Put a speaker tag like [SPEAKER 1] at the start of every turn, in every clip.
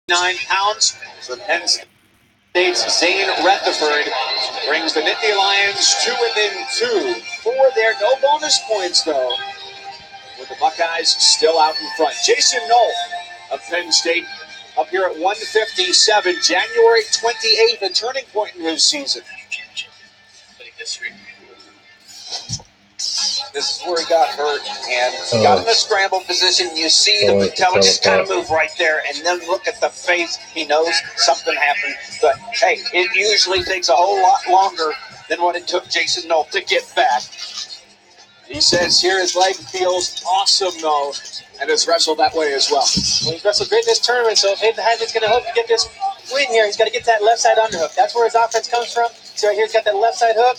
[SPEAKER 1] pounds. So Penn State's Zane Rutherford brings the Nittany Lions to within 2 for their no bonus points, though, with the Buckeyes still out in front. Jason Nolf of Penn State up here at 157, January 28th, a turning point in his season. This is where he got hurt, and he got in a scramble position. You see the patella just kind of move right there, and then look at the face. He knows something happened. But, hey, it usually takes a whole lot longer than what it took Jason Nolf to get back. He says here his leg feels awesome, though, and has wrestled that way as well.
[SPEAKER 2] Well, he's wrestled great in this tournament, so if Hidlay's going to hope to get this win here, he's got to get that left side underhook. That's where his offense comes from. See right here, he's got that left side hook.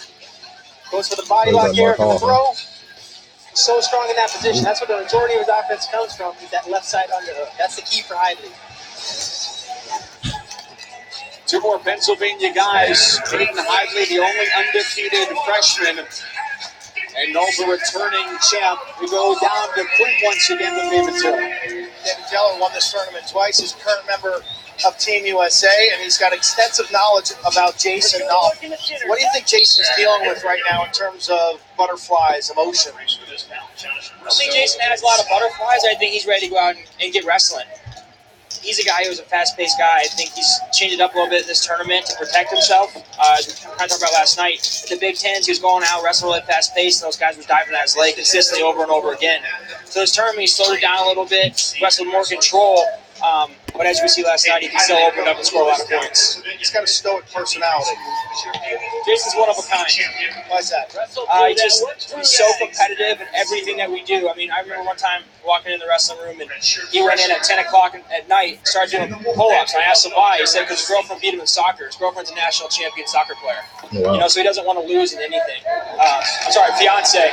[SPEAKER 2] Goes for the body lock here for the throw. So strong in that position. That's where the majority of his offense comes from, is that left side underhook. That's the key for Hidlay.
[SPEAKER 1] 2 more Pennsylvania guys. Hayden Hidlay, the only undefeated freshman, and Nolf, a returning champ. We go down to Quint once again with David Taylor.
[SPEAKER 3] David Taylor won this tournament twice. He's a current member of Team USA, and he's got extensive knowledge about Jason Nolf. What do you think Jason's dealing with right now in terms of butterflies, emotions?
[SPEAKER 2] I think Jason has a lot of butterflies. I think he's ready to go out and get wrestling. He's a guy who's a fast-paced guy. I think he's changed it up a little bit in this tournament to protect himself. As we kind of talked about last night, the Big Tens, he was going out, wrestling really fast-paced, and those guys were diving at his leg consistently over and over again. So this tournament, he slowed it down a little bit, wrestled more control. But as we see last night, he can still open up and score a lot of points.
[SPEAKER 3] He's got a stoic personality.
[SPEAKER 2] Jason's one of a kind.
[SPEAKER 3] Why is that?
[SPEAKER 2] He's so competitive in everything that we do. I mean, I remember one time walking in the wrestling room, and he went in at 10 o'clock at night, started doing pull-ups. I asked him why. He said because his girlfriend beat him in soccer. His girlfriend's a national champion soccer player.
[SPEAKER 4] Wow.
[SPEAKER 2] You know, so he doesn't want to lose in anything. I'm sorry, fiance.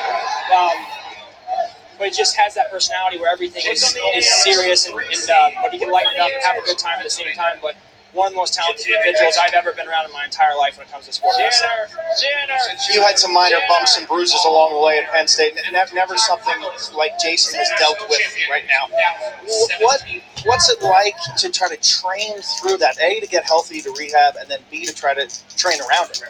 [SPEAKER 2] But he just has that personality where everything is serious, and but he can lighten it up and have a good time at the same time. But one of the most talented individuals I've ever been around in my entire life when it comes to sport wrestling.
[SPEAKER 3] You had some minor bumps and bruises along the way at Penn State, and never something like Jason has dealt with right now. What's it like to try to train through that? A, to get healthy, to rehab, and then B, to try to train around it.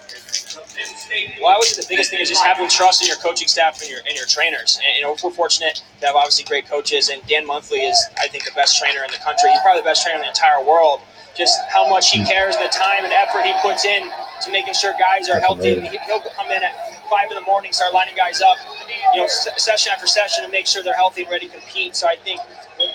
[SPEAKER 2] Well, I would say the biggest thing is just having trust in your coaching staff and your trainers. And, you know, we're fortunate to have obviously great coaches, and Dan Monthly is, I think, the best trainer in the country. He's probably the best trainer in the entire world. Just how much he cares, the time and effort he puts in to making sure guys are healthy. He'll come in at 5 in the morning, start lining guys up, you know, session after session, to make sure they're healthy and ready to compete. So I think,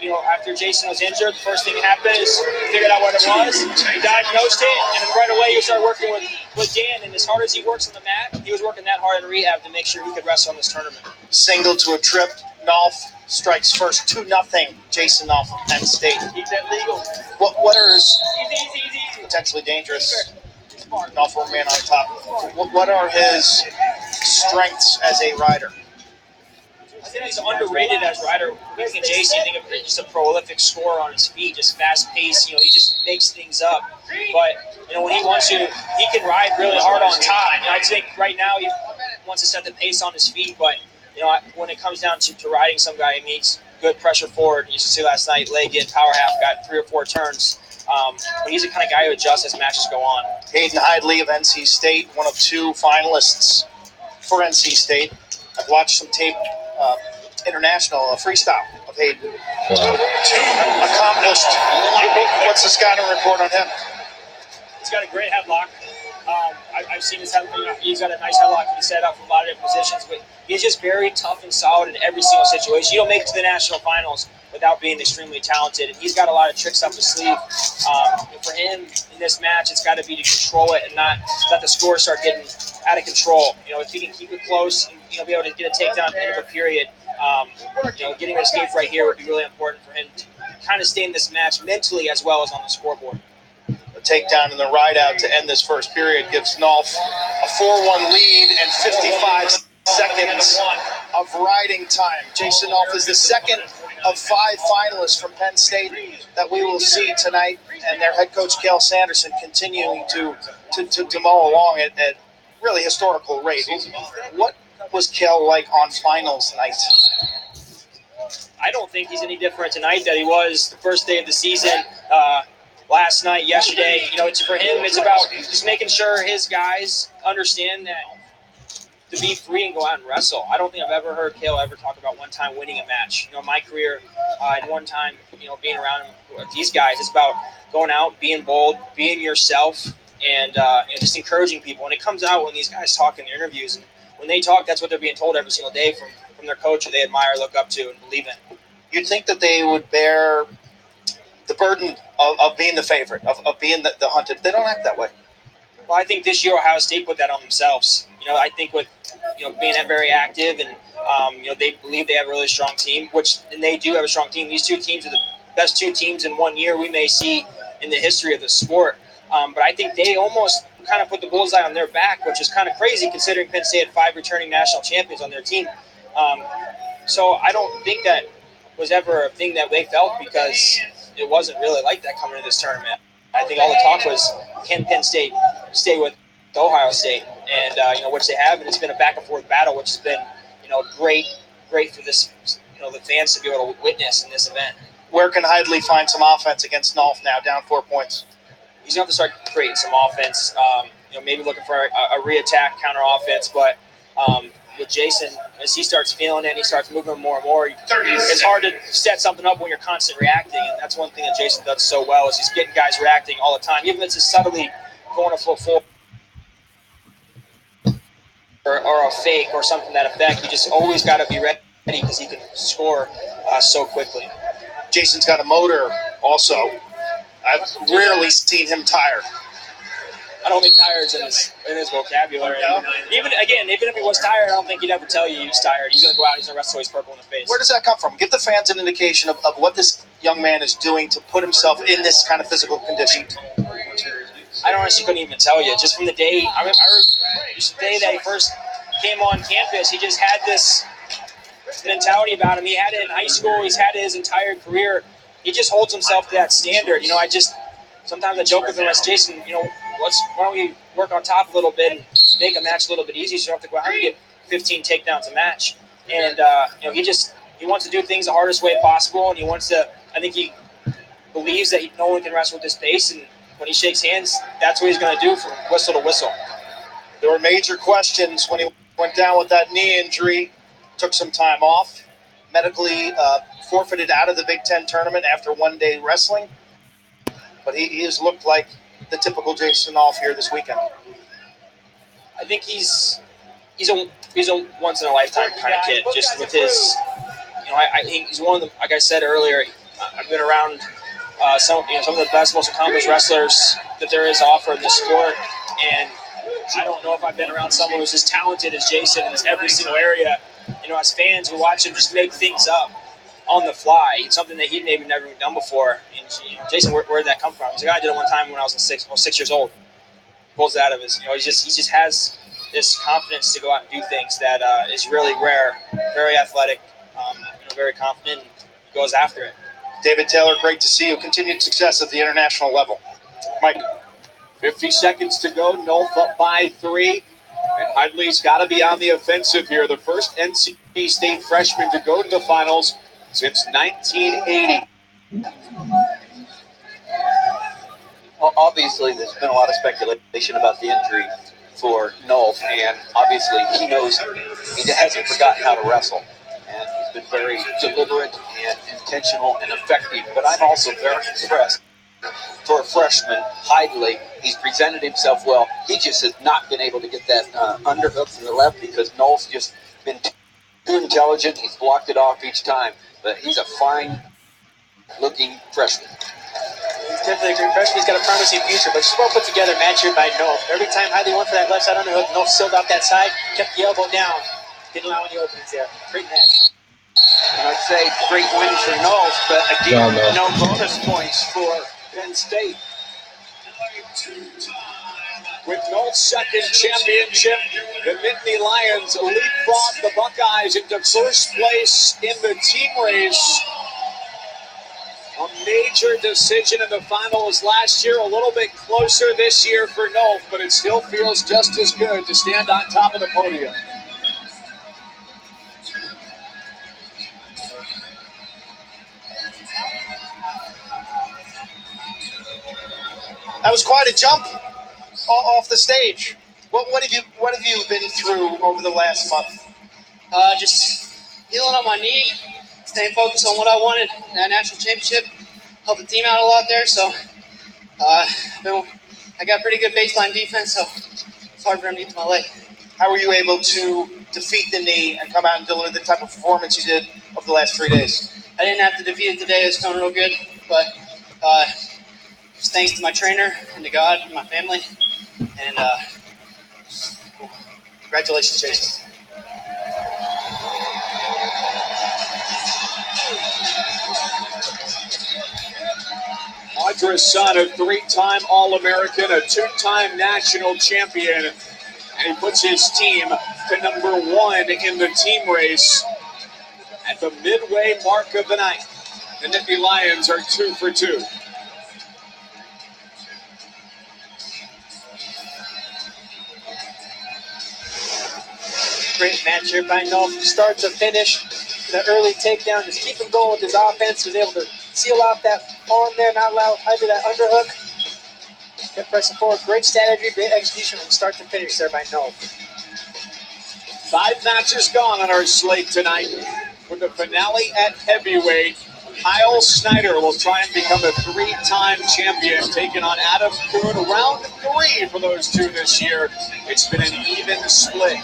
[SPEAKER 2] you know, after Jason was injured, the first thing that happened is figured out what it was. He diagnosed it, and right away he started working with Dan. And as hard as he works on the mat, he was working that hard in rehab to make sure he could wrestle in this tournament.
[SPEAKER 3] Single to a trip, Nolf strikes first, 2-0. Jason Nolf from Penn State.
[SPEAKER 2] Keep that legal.
[SPEAKER 3] What are his
[SPEAKER 2] Easy.
[SPEAKER 3] potentially dangerous? Nolf will remain on top. What are his strengths as a rider?
[SPEAKER 2] I think he's underrated as a rider. You think of Jason, you think of just a prolific scorer on his feet, just fast-paced. You know, he just makes things up. But, you know, when he wants to, he can ride really hard on top. You know, I think right now he wants to set the pace on his feet, but, you know, when it comes down to riding some guy, he needs good pressure forward. You see last night, leg in, power half, got 3 or 4 turns. But he's the kind of guy who adjusts as matches go on.
[SPEAKER 3] Hayden Hidlay of NC State, one of 2 finalists for NC State. I've watched some tape, international freestyle of Hayden.
[SPEAKER 4] Wow.
[SPEAKER 3] Accomplished. What's the scouting report on him?
[SPEAKER 2] He's got a great headlock. I've seen his headlock. You know, he's got a nice headlock to be set up from a lot of different positions, but he's just very tough and solid in every single situation. You don't make it to the national finals without being extremely talented, and he's got a lot of tricks up his sleeve. For him in this match, it's got to be to control it and not let the score start getting out of control. You know, if he can keep it close and, you know, be able to get a takedown at the end of a period, you know, getting an escape right here would be really important for him to kind of stay in this match mentally as well as on the scoreboard.
[SPEAKER 3] A takedown in the ride out to end this first period gives Nolf a 4-1 lead and 55 seconds of riding time. Jason Nolf is the second of 5 finalists from Penn State that we will see tonight, and their head coach, Cale Sanderson, continuing to mow along at really historical rate. What was Cale like on finals night?
[SPEAKER 2] I don't think he's any different tonight than he was the first day of the season. last night, yesterday. For him, it's about just making sure his guys understand that to be free and go out and wrestle. I don't think I've ever heard Kale ever talk about one time winning a match. My career and one time, being around these guys, it's about going out, being bold, being yourself, and just encouraging people. And it comes out when these guys talk in their interviews. And when they talk, that's what they're being told every single day from their coach who they admire, look up to, and believe in.
[SPEAKER 3] You'd think that they would bear the burden of being the favorite, of being the hunted. They don't act that way.
[SPEAKER 2] Well, I think this year Ohio State put that on themselves. I think with being very active and they believe they have a really strong team, and they do have a strong team. These two teams are the best two teams in 1 year we may see in the history of the sport. But I think they almost kind of put the bullseye on their back, which is kind of crazy considering Penn State had 5 returning national champions on their team. So I don't think that was ever a thing that they felt, because it wasn't really like that coming into this tournament. I think all the talk was, can Penn State stay with Ohio State, and which they have, and it's been a back and forth battle, which has been great for this the fans to be able to witness in this event.
[SPEAKER 3] Where can Hidlay find some offense against Nolf now, down 4 points?
[SPEAKER 2] He's going to have to start creating some offense. Maybe looking for a re-attack, counter offense, but with Jason, as he starts feeling it, and he starts moving more and more, it's hard to set something up when you're constantly reacting, and that's one thing that Jason does so well, is he's getting guys reacting all the time, even if it's just subtly going a foot forward or a fake or something to that effect. You just always got to be ready, because he can score so quickly.
[SPEAKER 3] Jason's got a motor also. I've rarely seen him tired.
[SPEAKER 2] I don't think tired's in his vocabulary. No. Even if he was tired, I don't think he'd ever tell you he was tired. He's going to go out, he's going to wrestle, he's purple in the face.
[SPEAKER 3] Where does that come from? Give the fans an indication of what this young man is doing to put himself in this kind of physical condition.
[SPEAKER 2] I honestly couldn't even tell you. Just from the day, the day that he first came on campus, he just had this mentality about him. He had it in high school. He's had it his entire career. He just holds himself to that standard. Sometimes I joke with him, as Jason, why don't we work on top a little bit and make a match a little bit easier, so you don't have to go out and get 15 takedowns a match. And he wants to do things the hardest way possible, and I think he believes that no one can wrestle with this pace, and when he shakes hands, that's what he's going to do from whistle to whistle.
[SPEAKER 3] There were major questions when he went down with that knee injury, took some time off, medically forfeited out of the Big Ten tournament after 1 day wrestling. But he has looked like the typical Jason Nolf here this weekend.
[SPEAKER 2] I think he's a once in a lifetime kind of kid. Just with his, I think he's one of the, like I said earlier, I've been around some of the best, most accomplished wrestlers that there is to offer in this sport, and I don't know if I've been around someone who's as talented as Jason in every single area. As fans who watch him just make things up on the fly, it's something that he'd maybe never done before. And Jason, where did that come from? He's a guy I did it one time when I was 6 years old. Pulls it out of his, he just has this confidence to go out and do things that is really rare. Very athletic, very confident, and goes after it.
[SPEAKER 3] David Taylor, great to see you. Continued success at the international level. Mike.
[SPEAKER 1] 50 seconds to go. Nolf up by 3. And Hidlay's got to be on the offensive here. The first NC State freshman to go to the finals since 1980.
[SPEAKER 4] Well, obviously, there's been a lot of speculation about the injury for Nolf, and obviously he knows he hasn't forgotten how to wrestle. And he's been very deliberate and intentional and effective. But I'm also very impressed. For a freshman, Hidlay, he's presented himself well. He just has not been able to get that underhook from the left because Nolf's just been too intelligent. He's blocked it off each time. But he's a fine-looking freshman.
[SPEAKER 2] He's definitely a great freshman. He's got a promising future, but just well put together match here by Nolf. Every time Hidlay went for that left side underhook, Nolf sealed off that side, kept the elbow down. Didn't allow any openings there. Great match.
[SPEAKER 4] I'd say great win for Nolf, but again, no bonus points for Penn State.
[SPEAKER 1] With Nolf's second championship, the Nittany Lions leapfrog the Buckeyes into first place in the team race. A major decision in the finals last year, a little bit closer this year for Nolf, but it still feels just as good to stand on top of the podium.
[SPEAKER 3] That was quite a jump off the stage. What have you been through over the last month?
[SPEAKER 5] Just healing up my knee, staying focused on what I wanted in that national championship. Helped the team out a lot there, so I got pretty good baseline defense, so it's hard for him to get to my leg.
[SPEAKER 3] How were you able to defeat the knee and come out and deliver the type of performance you did over the last 3 days?
[SPEAKER 5] I didn't have to defeat it today. I was feeling real good, but just thanks to my trainer and to God and my family. And congratulations, Jason.
[SPEAKER 1] Audra's son, a 3-time All-American, a 2-time national champion, and he puts his team to number 1 in the team race at the midway mark of the night. The Nittany Lions are 2 for 2.
[SPEAKER 2] Great match here by Nolf. Start to finish, the early takedown, just keep him going with his offense. Was able to seal off that arm there, not allow under that underhook. Kept pressing forward. Great strategy, great execution from start to finish there by Nolf.
[SPEAKER 1] 5 matches gone on our slate tonight. For the finale at heavyweight, Kyle Snyder will try and become a 3-time champion, taking on Adam Kuhn. Round 3 for those two this year. It's been an even split.